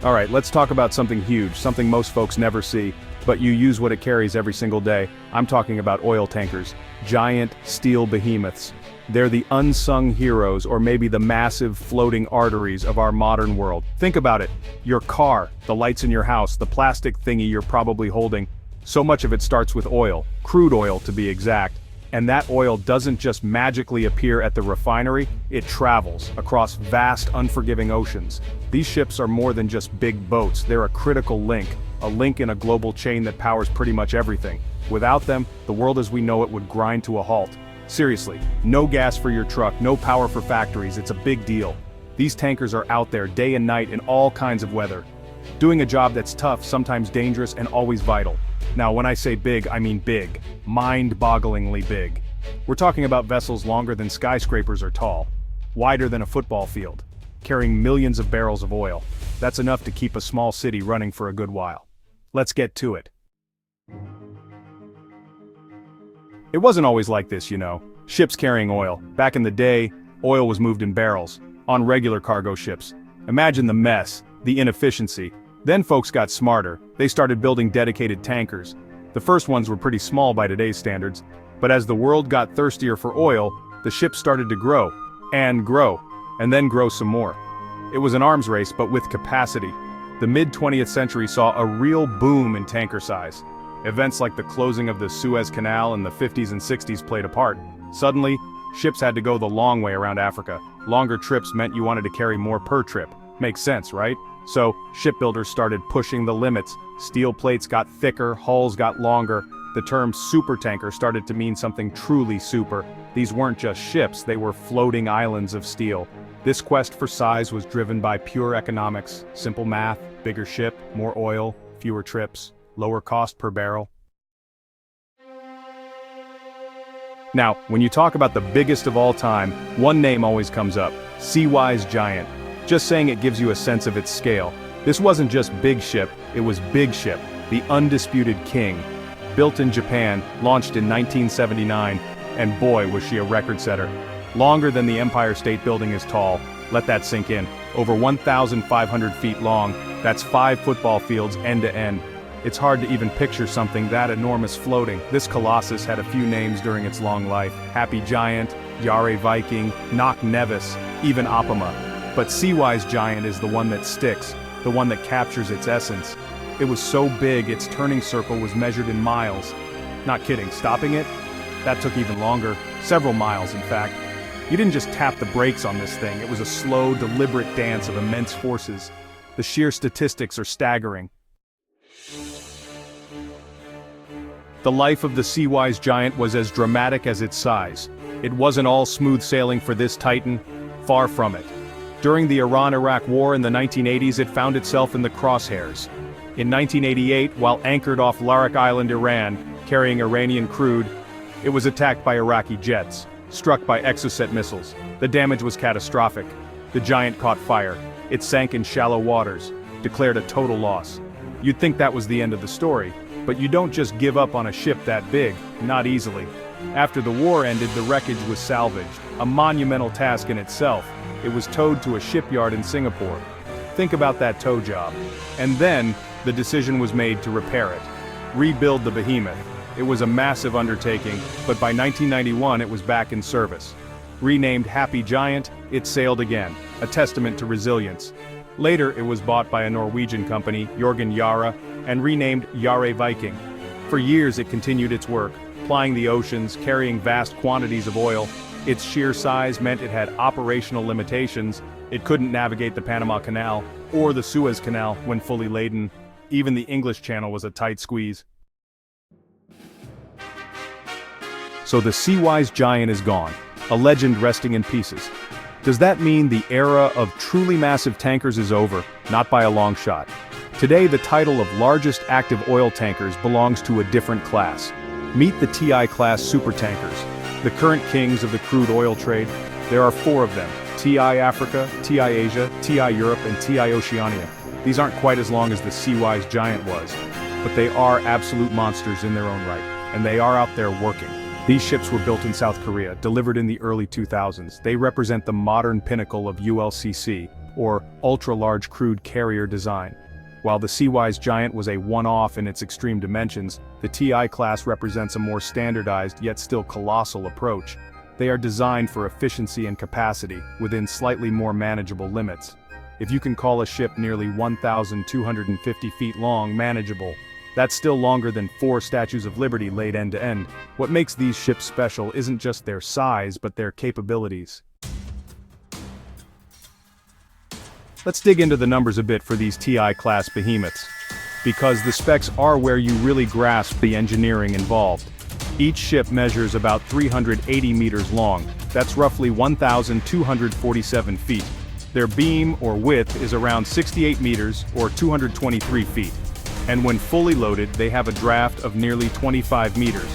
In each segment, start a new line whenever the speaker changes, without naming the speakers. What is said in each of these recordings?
Alright, let's talk about something huge, something most folks never see, but you use what it carries every single day. I'm talking about oil tankers. Giant, steel behemoths. They're the unsung heroes, or maybe the massive floating arteries of our modern world. Think about it. Your car, the lights in your house, the plastic thingy you're probably holding. So much of it starts with oil, crude oil to be exact. And that oil doesn't just magically appear at the refinery, it travels across vast, unforgiving oceans. These ships are more than just big boats, they're a critical link in a global chain that powers pretty much everything. Without them, the world as we know it would grind to a halt. Seriously, no gas for your truck, no power for factories, it's a big deal. These tankers are out there day and night in all kinds of weather, doing a job that's tough, sometimes dangerous, and always vital. Now, when I say big, I mean big. Mind-bogglingly big. We're talking about vessels longer than skyscrapers are tall, wider than a football field, carrying millions of barrels of oil. That's enough to keep a small city running for a good while. Let's get to it. It wasn't always like this, you know. Ships carrying oil. Back in the day, oil was moved in barrels, on regular cargo ships. Imagine the mess, the inefficiency. Then folks got smarter, they started building dedicated tankers. The first ones were pretty small by today's standards, but as the world got thirstier for oil, the ships started to grow, and then grow some more. It was an arms race, but with capacity. The mid-20th century saw a real boom in tanker size. Events like the closing of the Suez Canal in the 50s and 60s played a part. Suddenly, ships had to go the long way around Africa. Longer trips meant you wanted to carry more per trip. Makes sense, right? So, shipbuilders started pushing the limits. Steel plates got thicker, hulls got longer. The term supertanker started to mean something truly super. These weren't just ships, they were floating islands of steel. This quest for size was driven by pure economics, simple math, bigger ship, more oil, fewer trips, lower cost per barrel. Now, when you talk about the biggest of all time, one name always comes up: Seawise Giant. Just saying it gives you a sense of its scale. This wasn't just big ship, it was big ship, the undisputed king. Built in Japan, launched in 1979, and boy was she a record setter. Longer than the Empire State Building is tall, let that sink in. Over 1,500 feet long, that's 5 football fields end to end. It's hard to even picture something that enormous floating. This colossus had a few names during its long life: Happy Giant, Yare Viking, Knock Nevis, even Apama. But Seawise Giant is the one that sticks, the one that captures its essence. It was so big its turning circle was measured in miles. Not kidding, stopping it? That took even longer, several miles in fact. You didn't just tap the brakes on this thing, it was a slow, deliberate dance of immense forces. The sheer statistics are staggering. The life of the Seawise Giant was as dramatic as its size. It wasn't all smooth sailing for this titan, far from it. During the Iran-Iraq War in the 1980s, it found itself in the crosshairs. In 1988, while anchored off Larak Island, Iran, carrying Iranian crude, it was attacked by Iraqi jets, struck by Exocet missiles. The damage was catastrophic. The Giant caught fire. It sank in shallow waters, declared a total loss. You'd think that was the end of the story, but you don't just give up on a ship that big, not easily. After the war ended, the wreckage was salvaged, a monumental task in itself. It was towed to a shipyard in Singapore. Think about that tow job. And then, the decision was made to repair it. Rebuild the behemoth. It was a massive undertaking, but by 1991 it was back in service. Renamed Happy Giant, it sailed again, a testament to resilience. Later it was bought by a Norwegian company, Jorgen Yara, and renamed Yare Viking. For years it continued its work, plying the oceans, carrying vast quantities of oil. Its sheer size meant it had operational limitations. It couldn't navigate the Panama Canal, or the Suez Canal when fully laden. Even the English Channel was a tight squeeze. So the Seawise Giant is gone, a legend resting in pieces. Does that mean the era of truly massive tankers is over? Not by a long shot. Today the title of largest active oil tankers belongs to a different class. Meet the TI class supertankers, the current kings of the crude oil trade. There are 4 of them: TI Africa, TI Asia, TI Europe, and TI Oceania. These aren't quite as long as the Seawise Giant was, but they are absolute monsters in their own right, and they are out there working. These ships were built in South Korea, delivered in the early 2000s. They represent the modern pinnacle of ULCC, or ultra-large crude carrier design. While the Seawise Giant was a one-off in its extreme dimensions, the TI class represents a more standardized yet still colossal approach. They are designed for efficiency and capacity, within slightly more manageable limits. If you can call a ship nearly 1,250 feet long manageable, that's still longer than 4 Statues of Liberty laid end to end. What makes these ships special isn't just their size but their capabilities. Let's dig into the numbers a bit for these TI-class behemoths, because the specs are where you really grasp the engineering involved. Each ship measures about 380 meters long, that's roughly 1,247 feet. Their beam or width is around 68 meters or 223 feet. And when fully loaded, they have a draft of nearly 25 meters.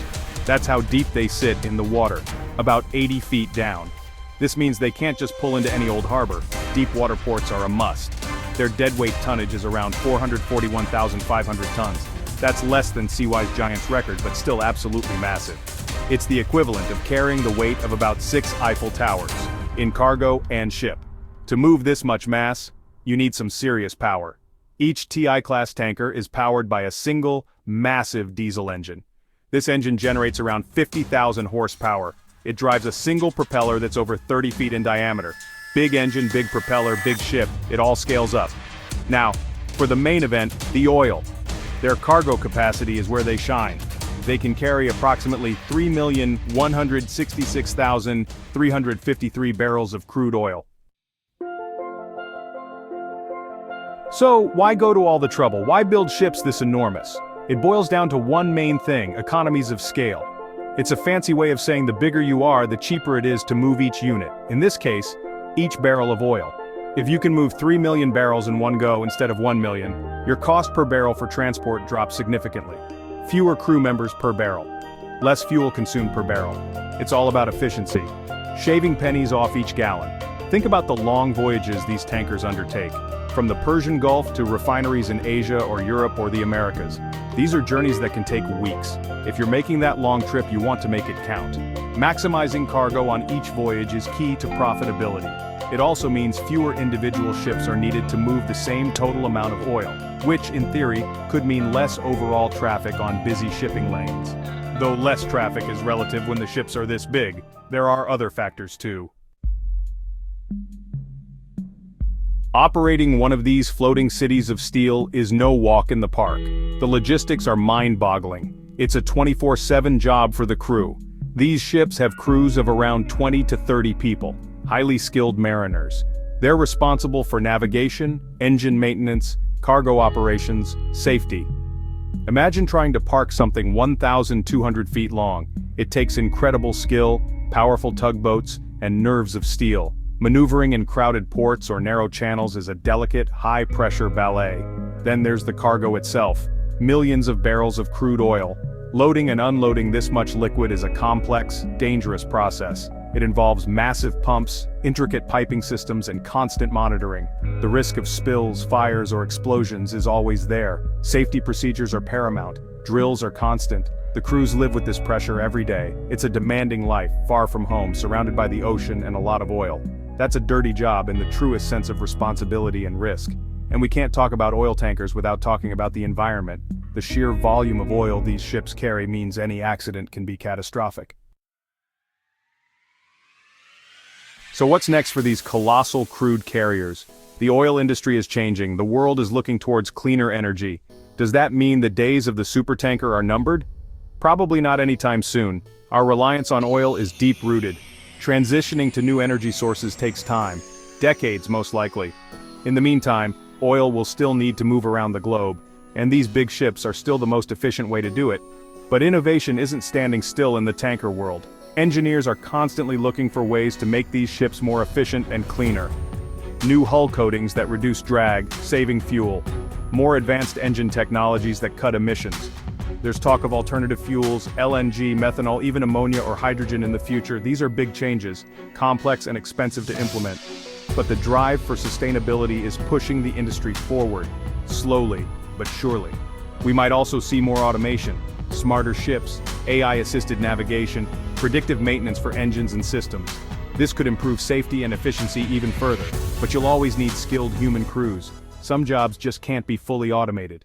That's how deep they sit in the water, about 80 feet down. This means they can't just pull into any old harbor. Deep water ports are a must. Their deadweight tonnage is around 441,500 tons. That's less than Seawise Giant's record, but still absolutely massive. It's the equivalent of carrying the weight of about 6 Eiffel Towers, in cargo and ship. To move this much mass, you need some serious power. Each TI-class tanker is powered by a single, massive diesel engine. This engine generates around 50,000 horsepower. It drives a single propeller that's over 30 feet in diameter. Big engine, big propeller, big ship, it all scales up. Now, for the main event, the oil. Their cargo capacity is where they shine. They can carry approximately 3,166,353 barrels of crude oil. So, why go to all the trouble? Why build ships this enormous? It boils down to one main thing: economies of scale. It's a fancy way of saying the bigger you are, the cheaper it is to move each unit. In this case, each barrel of oil. If you can move 3 million barrels in one go instead of 1 million, your cost per barrel for transport drops significantly. Fewer crew members per barrel. Less fuel consumed per barrel. It's all about efficiency. Shaving pennies off each gallon. Think about the long voyages these tankers undertake. From the Persian Gulf to refineries in Asia or Europe or the Americas. These are journeys that can take weeks. If you're making that long trip, you want to make it count. Maximizing cargo on each voyage is key to profitability. It also means fewer individual ships are needed to move the same total amount of oil, which, in theory, could mean less overall traffic on busy shipping lanes. Though less traffic is relative when the ships are this big, there are other factors too. Operating one of these floating cities of steel is no walk in the park. The logistics are mind-boggling. It's a 24/7 job for the crew. These ships have crews of around 20 to 30 people, highly skilled mariners. They're responsible for navigation, engine maintenance, cargo operations, safety. Imagine trying to park something 1,200 feet long. It takes incredible skill, powerful tugboats, and nerves of steel. Maneuvering in crowded ports or narrow channels is a delicate, high-pressure ballet. Then there's the cargo itself. Millions of barrels of crude oil. Loading and unloading this much liquid is a complex, dangerous process. It involves massive pumps, intricate piping systems, and constant monitoring. The risk of spills, fires, or explosions is always there. Safety procedures are paramount. Drills are constant. The crews live with this pressure every day. It's a demanding life, far from home, surrounded by the ocean and a lot of oil. That's a dirty job in the truest sense of responsibility and risk. And we can't talk about oil tankers without talking about the environment. The sheer volume of oil these ships carry means any accident can be catastrophic. So what's next for these colossal crude carriers? The oil industry is changing. The world is looking towards cleaner energy. Does that mean the days of the supertanker are numbered? Probably not anytime soon. Our reliance on oil is deep-rooted. Transitioning to new energy sources takes time. Decades, most likely. In the meantime, oil will still need to move around the globe, and these big ships are still the most efficient way to do it. But innovation isn't standing still in the tanker world. Engineers are constantly looking for ways to make these ships more efficient and cleaner. New hull coatings that reduce drag, saving fuel. More advanced engine technologies that cut emissions. There's talk of alternative fuels, LNG, methanol, even ammonia or hydrogen in the future. These are big changes, complex and expensive to implement. But the drive for sustainability is pushing the industry forward, slowly but surely. We might also see more automation, smarter ships, AI-assisted navigation, predictive maintenance for engines and systems. This could improve safety and efficiency even further, but you'll always need skilled human crews. Some jobs just can't be fully automated.